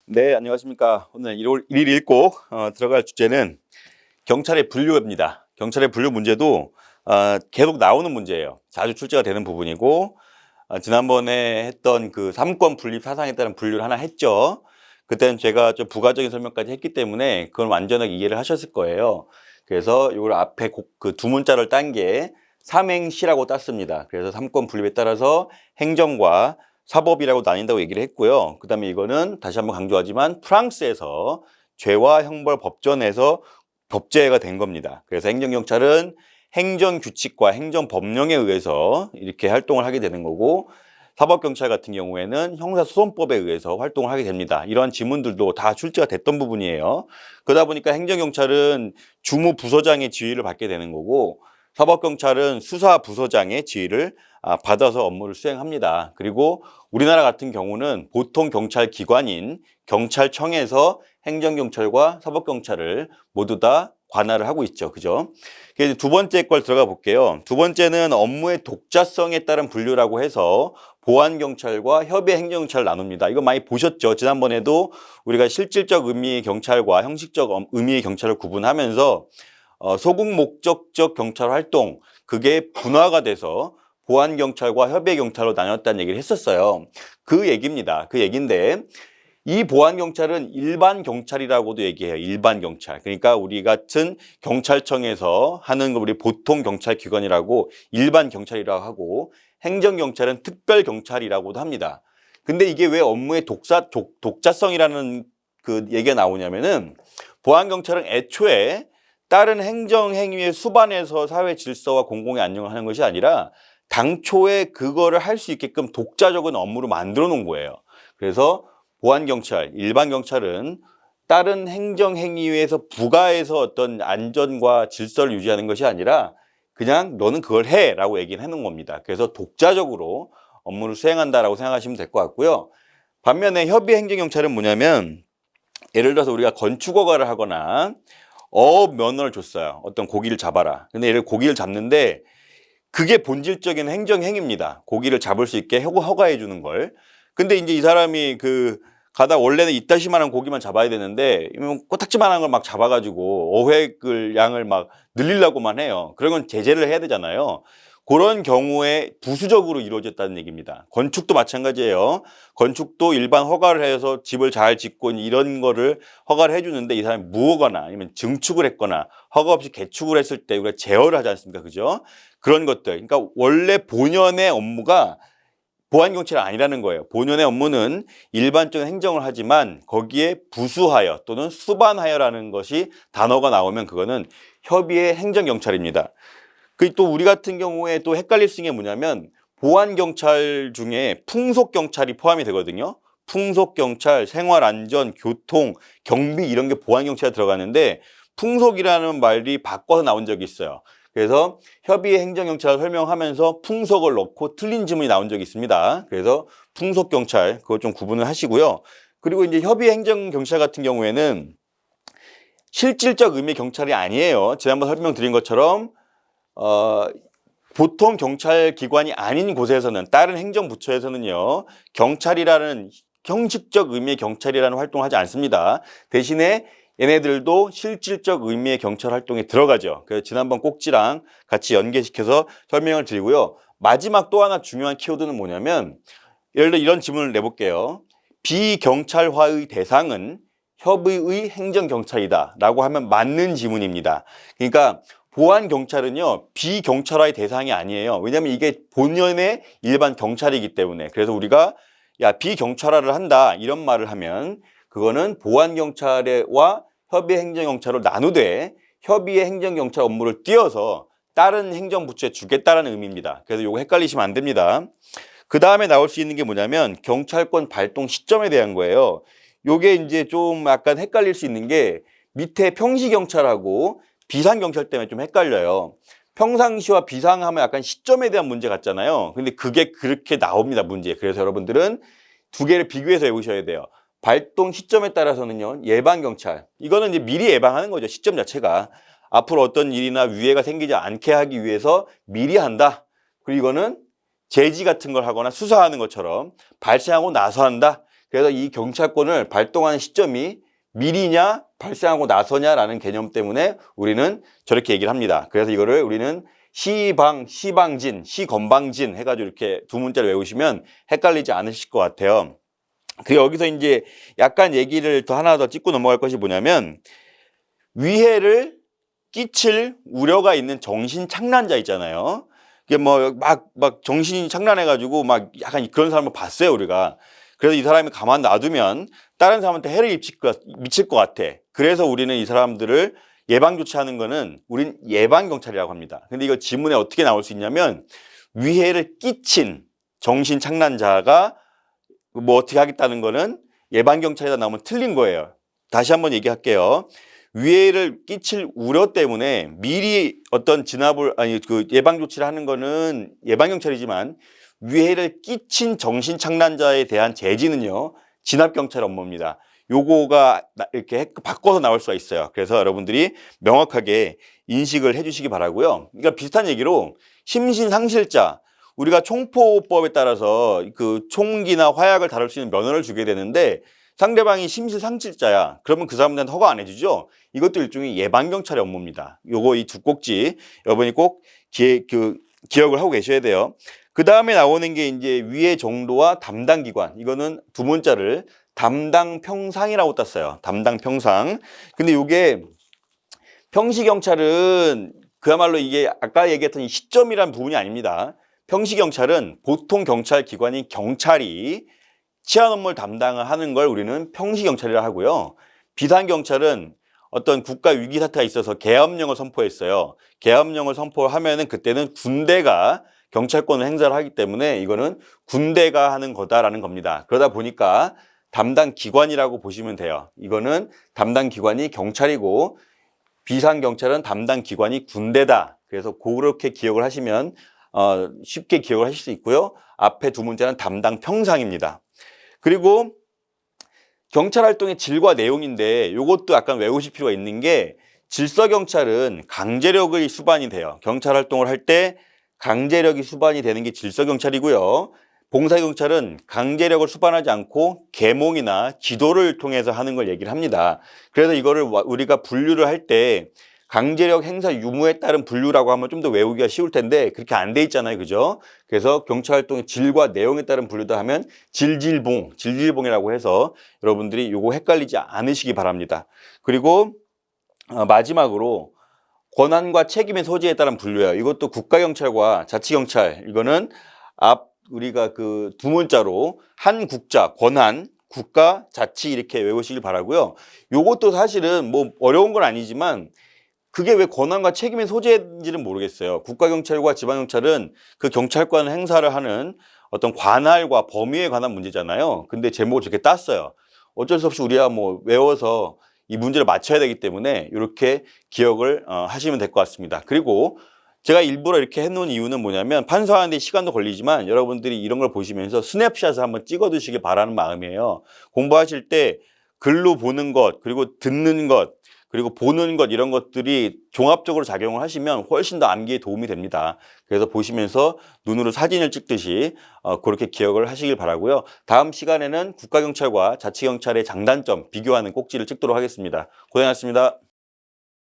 네, 안녕하십니까. 오늘 1일 읽고 들어갈 주제는 경찰의 분류입니다. 경찰의 분류 문제도 계속 나오는 문제예요. 자주 출제가 되는 부분이고, 지난번에 했던 그 3권 분립 사상에 따른 분류를 하나 했죠. 그때는 제가 좀 부가적인 설명까지 했기 때문에 그건 완전하게 이해를 하셨을 거예요. 그래서 이걸 앞에 그 두 문자를 딴 게 삼행시라고 땄습니다. 그래서 3권 분립에 따라서 행정과 사법이라고 나뉜다고 얘기를 했고요. 그 다음에 이거는 다시 한번 강조하지만 프랑스에서 죄와 형벌 법전에서 법제가 된 겁니다. 그래서 행정경찰은 행정규칙과 행정법령에 의해서 이렇게 활동을 하게 되는 거고, 사법경찰 같은 경우에는 형사소송법에 의해서 활동을 하게 됩니다. 이러한 지문들도 다 출제가 됐던 부분이에요. 그러다 보니까 행정경찰은 주무부서장의 지휘를 받게 되는 거고, 사법경찰은 수사부서장의 지휘를 받아서 업무를 수행합니다. 그리고 우리나라 같은 경우는 보통 경찰 기관인 경찰청에서 행정경찰과 사법경찰을 모두 다 관할을 하고 있죠. 그죠? 그래서 두 번째 걸 들어가 볼게요. 두 번째는 업무의 독자성에 따른 분류라고 해서 보안경찰과 협의행정경찰을 나눕니다. 이거 많이 보셨죠? 지난번에도 우리가 실질적 의미의 경찰과 형식적 의미의 경찰을 구분하면서 소극 목적적 경찰 활동, 그게 분화가 돼서 보안경찰과 협의경찰로 나눴다는 얘기를 했었어요. 그 얘기입니다. 그 얘기인데, 이 보안경찰은 일반경찰이라고도 얘기해요. 일반경찰. 그러니까 우리 같은 경찰청에서 하는 우리 보통 경찰기관이라고 일반경찰이라고 하고, 행정경찰은 특별경찰이라고도 합니다. 근데 이게 왜 업무의 독자성이라는 그 얘기가 나오냐면은, 보안경찰은 애초에 다른 행정행위의 수반에서 사회 질서와 공공의 안녕을 하는 것이 아니라 당초에 그거를 할 수 있게끔 독자적인 업무로 만들어 놓은 거예요. 그래서 보안경찰, 일반경찰은 다른 행정행위에서 부가해서 어떤 안전과 질서를 유지하는 것이 아니라 그냥 너는 그걸 해 라고 얘기를 해놓은 겁니다. 그래서 독자적으로 업무를 수행한다라고 생각하시면 될 것 같고요. 반면에 협의행정경찰은 뭐냐면, 예를 들어서 우리가 건축허가를 하거나 어업 면허를 줬어요. 어떤 고기를 잡아라. 근데 얘를 고기를 잡는데 그게 본질적인 행정행위입니다. 고기를 잡을 수 있게 허가해 주는 걸. 근데 이제 이 사람이 가다 원래는 이따시만한 고기만 잡아야 되는데 코딱지만한 걸 막 잡아가지고 어획을 양을 막 늘리려고만 해요. 그러면 제재를 해야 되잖아요. 그런 경우에 부수적으로 이루어졌다는 얘기입니다. 건축도 마찬가지예요. 건축도 일반 허가를 해서 집을 잘 짓고 이런 거를 허가를 해주는데 이 사람이 무허가나 아니면 증축을 했거나 허가 없이 개축을 했을 때 우리가 제어를 하지 않습니까? 그죠? 그런 것들. 그러니까 원래 본연의 업무가 보안경찰이 아니라는 거예요. 본연의 업무는 일반적인 행정을 하지만 거기에 부수하여 또는 수반하여라는 것이 단어가 나오면 그거는 협의의 행정경찰입니다. 또 우리 같은 경우에 또 헷갈릴 수 있는 게 뭐냐면, 보안경찰 중에 풍속경찰이 포함이 되거든요. 풍속경찰, 생활안전, 교통, 경비 이런 게 보안경찰에 들어가는데 풍속이라는 말이 바꿔서 나온 적이 있어요. 그래서 협의의 행정경찰을 설명하면서 풍속을 넣고 틀린 지문이 나온 적이 있습니다. 그래서 풍속경찰 그거 좀 구분을 하시고요. 그리고 이제 협의의 행정경찰 같은 경우에는 실질적 의미의 경찰이 아니에요. 지난번 설명드린 것처럼 보통 경찰 기관이 아닌 곳에서는, 다른 행정부처에서는요, 경찰이라는 형식적 의미의 경찰이라는 활동을 하지 않습니다. 대신에 얘네들도 실질적 의미의 경찰 활동에 들어가죠. 그래서 지난번 꼭지랑 같이 연계시켜서 설명을 드리고요. 마지막 또 하나 중요한 키워드는 뭐냐면, 예를 들어 이런 질문을 내볼게요. 비경찰화의 대상은 협의의 행정경찰이다 라고 하면 맞는 지문입니다. 그러니까 보안경찰은요, 비경찰화의 대상이 아니에요. 왜냐하면 이게 본연의 일반 경찰이기 때문에. 그래서 우리가 야, 비경찰화를 한다 이런 말을 하면 그거는 보안경찰과 협의의 행정경찰을 나누되 협의의 행정경찰 업무를 띄어서 다른 행정부처에 주겠다라는 의미입니다. 그래서 이거 헷갈리시면 안 됩니다. 그 다음에 나올 수 있는 게 뭐냐면 경찰권 발동 시점에 대한 거예요. 요게 이제 좀 약간 헷갈릴 수 있는 게, 밑에 평시경찰하고 비상경찰 때문에 좀 헷갈려요. 평상시와 비상하면 약간 시점에 대한 문제 같잖아요. 근데 그게 그렇게 나옵니다, 문제. 그래서 여러분들은 두 개를 비교해서 외우셔야 돼요. 발동 시점에 따라서는요, 예방경찰. 이거는 이제 미리 예방하는 거죠, 시점 자체가. 앞으로 어떤 일이나 위해가 생기지 않게 하기 위해서 미리 한다. 그리고 이거는 제지 같은 걸 하거나 수사하는 것처럼 발생하고 나서 한다. 그래서 이 경찰권을 발동하는 시점이 미리냐 발생하고 나서냐라는 개념 때문에 우리는 저렇게 얘기를 합니다. 그래서 이거를 우리는 시방진, 시건방진 해가지고 이렇게 두 문자를 외우시면 헷갈리지 않으실 것 같아요. 그 여기서 이제 약간 얘기를 더 하나 더 짚고 넘어갈 것이 뭐냐면, 위해를 끼칠 우려가 있는 정신착란자 있잖아요. 이게 뭐 막 정신이 착란해가지고 막 약간 그런 사람을 봤어요, 우리가. 그래서 이 사람이 가만 놔두면 다른 사람한테 해를 미칠 것 같아. 그래서 우리는 이 사람들을 예방 조치하는 거는 우린 예방 경찰이라고 합니다. 근데 이거 지문에 어떻게 나올 수 있냐면, 위해를 끼친 정신착란자가 뭐 어떻게 하겠다는 거는 예방 경찰이다 나오면 틀린 거예요. 다시 한번 얘기할게요. 위해를 끼칠 우려 때문에 미리 어떤 진압을 그 예방 조치를 하는 거는 예방 경찰이지만, 위해를 끼친 정신착란자에 대한 제지는요 진압 경찰 업무입니다. 요거가 이렇게 바꿔서 나올 수가 있어요. 그래서 여러분들이 명확하게 인식을 해주시기 바라고요. 그러니까 비슷한 얘기로 심신상실자, 우리가 총포법에 따라서 그 총기나 화약을 다룰 수 있는 면허를 주게 되는데, 상대방이 심신상실자야. 그러면 그 사람들한테 허가 안 해주죠. 이것도 일종의 예방경찰의 업무입니다. 요거 이 두 꼭지 여러분이 꼭 기억을 하고 계셔야 돼요. 그 다음에 나오는 게 이제 위의 정도와 담당 기관. 이거는 두 문자를 담당 평상이라고 땄어요. 담당 평상. 근데 요게 평시경찰은 그야말로 이게 아까 얘기했던 이 시점이란 부분이 아닙니다. 평시경찰은 보통 경찰 기관인 경찰이 치안 업무를 담당을 하는 걸 우리는 평시경찰이라 하고요. 비상경찰은 어떤 국가 위기 사태가 있어서 계엄령을 선포했어요. 계엄령을 선포하면은 그때는 군대가 경찰권을 행사를 하기 때문에 이거는 군대가 하는 거다라는 겁니다. 그러다 보니까 담당 기관이라고 보시면 돼요. 이거는 담당 기관이 경찰이고 비상경찰은 담당 기관이 군대다. 그래서 그렇게 기억을 하시면 쉽게 기억을 하실 수 있고요. 앞에 두 문자는 담당 평상입니다. 그리고 경찰 활동의 질과 내용인데 이것도 약간 외우실 필요가 있는 게, 질서경찰은 강제력이 수반이 돼요. 경찰 활동을 할 때 강제력이 수반이 되는 게 질서경찰이고요. 봉사경찰은 강제력을 수반하지 않고 계몽이나 지도를 통해서 하는 걸 얘기를 합니다. 그래서 이거를 우리가 분류를 할 때 강제력 행사 유무에 따른 분류라고 하면 좀 더 외우기가 쉬울 텐데 그렇게 안 돼 있잖아요. 그죠? 그래서 경찰 활동의 질과 내용에 따른 분류다 하면 질질봉이라고 해서 여러분들이 이거 헷갈리지 않으시기 바랍니다. 그리고 마지막으로 권한과 책임의 소재에 따른 분류예요. 이것도 국가경찰과 자치경찰, 이거는 우리가 그 두 문자로 한 국자, 권한, 국가, 자치 이렇게 외우시길 바라고요. 이것도 사실은 뭐 어려운 건 아니지만 그게 왜 권한과 책임의 소재인지는 모르겠어요. 국가경찰과 지방경찰은 그 경찰권 행사를 하는 어떤 관할과 범위에 관한 문제잖아요. 근데 제목을 저렇게 땄어요. 어쩔 수 없이 우리가 뭐 외워서 이 문제를 맞춰야 되기 때문에 이렇게 기억을 하시면 될 것 같습니다. 그리고 제가 일부러 이렇게 해놓은 이유는 뭐냐면, 판서하는데 시간도 걸리지만 여러분들이 이런 걸 보시면서 스냅샷을 한번 찍어두시길 바라는 마음이에요. 공부하실 때 글로 보는 것, 그리고 듣는 것, 그리고 보는 것, 이런 것들이 종합적으로 작용을 하시면 훨씬 더 암기에 도움이 됩니다. 그래서 보시면서 눈으로 사진을 찍듯이 그렇게 기억을 하시길 바라고요. 다음 시간에는 국가경찰과 자치경찰의 장단점 비교하는 꼭지를 찍도록 하겠습니다. 고생하셨습니다.